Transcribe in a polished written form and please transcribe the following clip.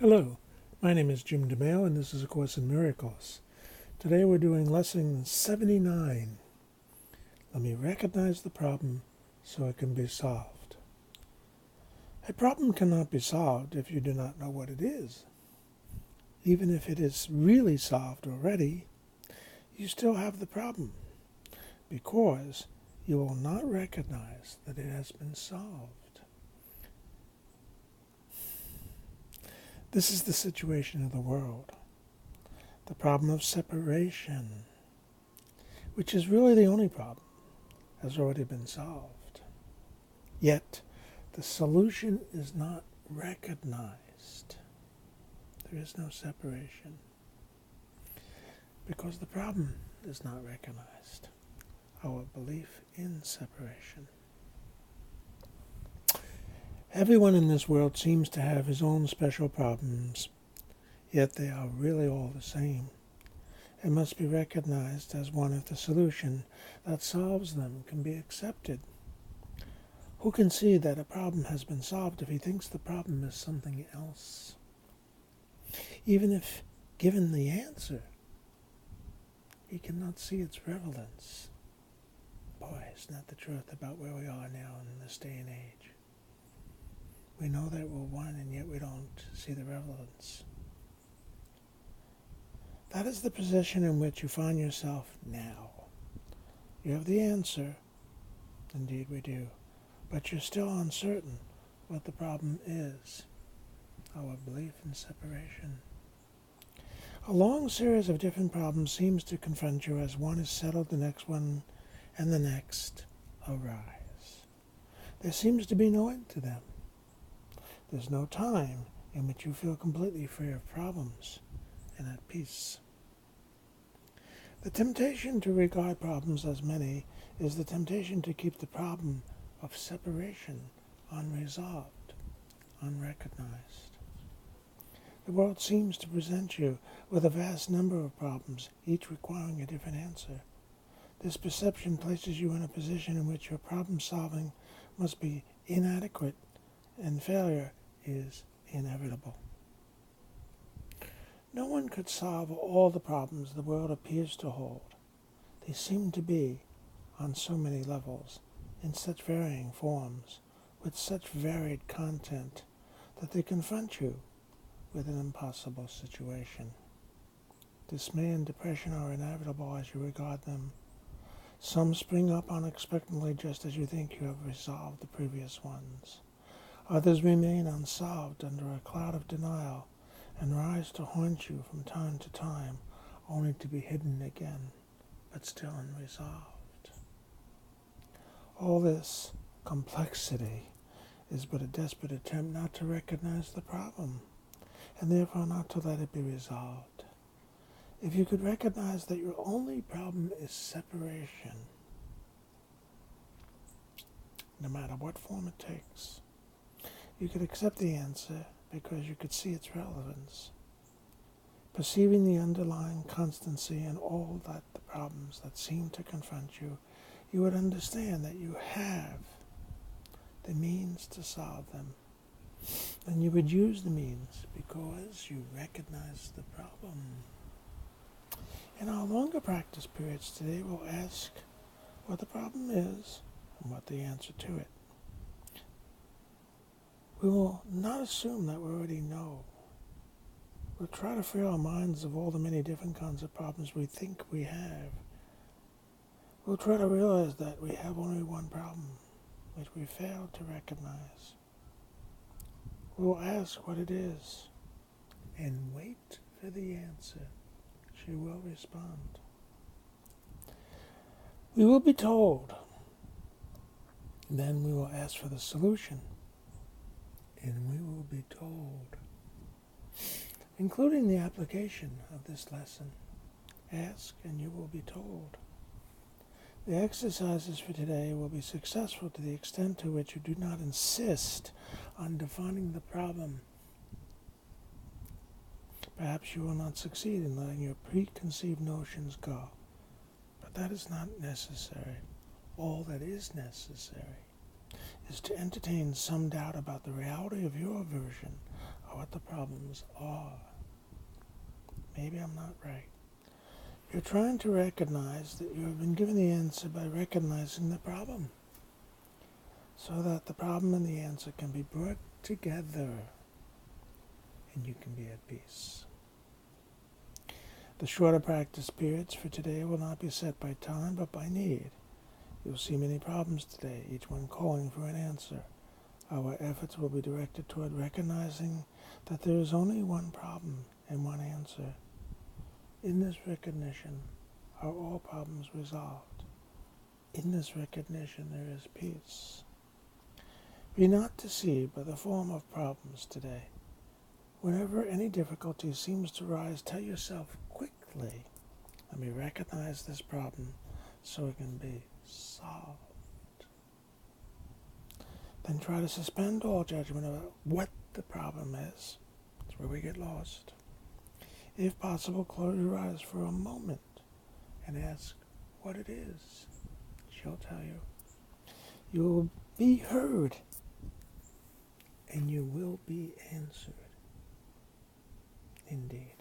Hello, my name is Jim DeMeo and this is A Course in Miracles. Today we're doing lesson 79. Let me recognize the problem so it can be solved. A problem cannot be solved if you do not know what it is. Even if it is really solved already, you still have the problem because you will not recognize that it has been solved. This is the situation of the world. The problem of separation, which is really the only problem, has already been solved. Yet, the solution is not recognized. There is no separation because the problem is not recognized. Our belief in separation. Everyone in this world seems to have his own special problems, yet they are really all the same. It must be recognized as one if the solution that solves them can be accepted. Who can see that a problem has been solved if he thinks the problem is something else? Even if given the answer, he cannot see its relevance. Boy, isn't that the truth about where we are now in this day and age? We know that we're one, and yet we don't see the relevance. That is the position in which you find yourself now. You have the answer, indeed we do, but you're still uncertain what the problem is. Our belief in separation. A long series of different problems seems to confront you as one is settled, the next one and the next arise. There seems to be no end to them. There's no time in which you feel completely free of problems and at peace. The temptation to regard problems as many is the temptation to keep the problem of separation unresolved, unrecognized. The world seems to present you with a vast number of problems, each requiring a different answer. This perception places you in a position in which your problem solving must be inadequate and failure is inevitable. No one could solve all the problems the world appears to hold. They seem to be, on so many levels, in such varying forms, with such varied content, that they confront you with an impossible situation. Dismay and depression are inevitable as you regard them. Some spring up unexpectedly just as you think you have resolved the previous ones. Others remain unsolved under a cloud of denial and rise to haunt you from time to time, only to be hidden again, but still unresolved. All this complexity is but a desperate attempt not to recognize the problem, and therefore not to let it be resolved. If you could recognize that your only problem is separation, no matter what form it takes, you could accept the answer because you could see its relevance. Perceiving the underlying constancy in all that the problems that seem to confront you, you would understand that you have the means to solve them. And you would use the means because you recognize the problem. In our longer practice periods today, we'll ask what the problem is and what the answer to it. We will not assume that we already know. We'll try to free our minds of all the many different kinds of problems we think we have. We'll try to realize that we have only one problem, which we fail to recognize. We will ask what it is and wait for the answer. She will respond. We will be told. Then we will ask for the solution. And we will be told. Including the application of this lesson. Ask and you will be told. The exercises for today will be successful to the extent to which you do not insist on defining the problem. Perhaps you will not succeed in letting your preconceived notions go, but that is not necessary. All that is necessary is to entertain some doubt about the reality of your version about what the problems are. Maybe I'm not right. You're trying to recognize that you have been given the answer by recognizing the problem, so that the problem and the answer can be brought together and you can be at peace. The shorter practice periods for today will not be set by time but by need. You'll see many problems today, each one calling for an answer. Our efforts will be directed toward recognizing that there is only one problem and one answer. In this recognition are all problems resolved. In this recognition there is peace. Be not deceived by the form of problems today. Whenever any difficulty seems to rise, tell yourself quickly, let me recognize this problem so it can be solved. Then try to suspend all judgment about what the problem is. That's where we get lost. If possible, close your eyes for a moment and ask what it is. She'll tell you. You will be heard and you will be answered. Indeed.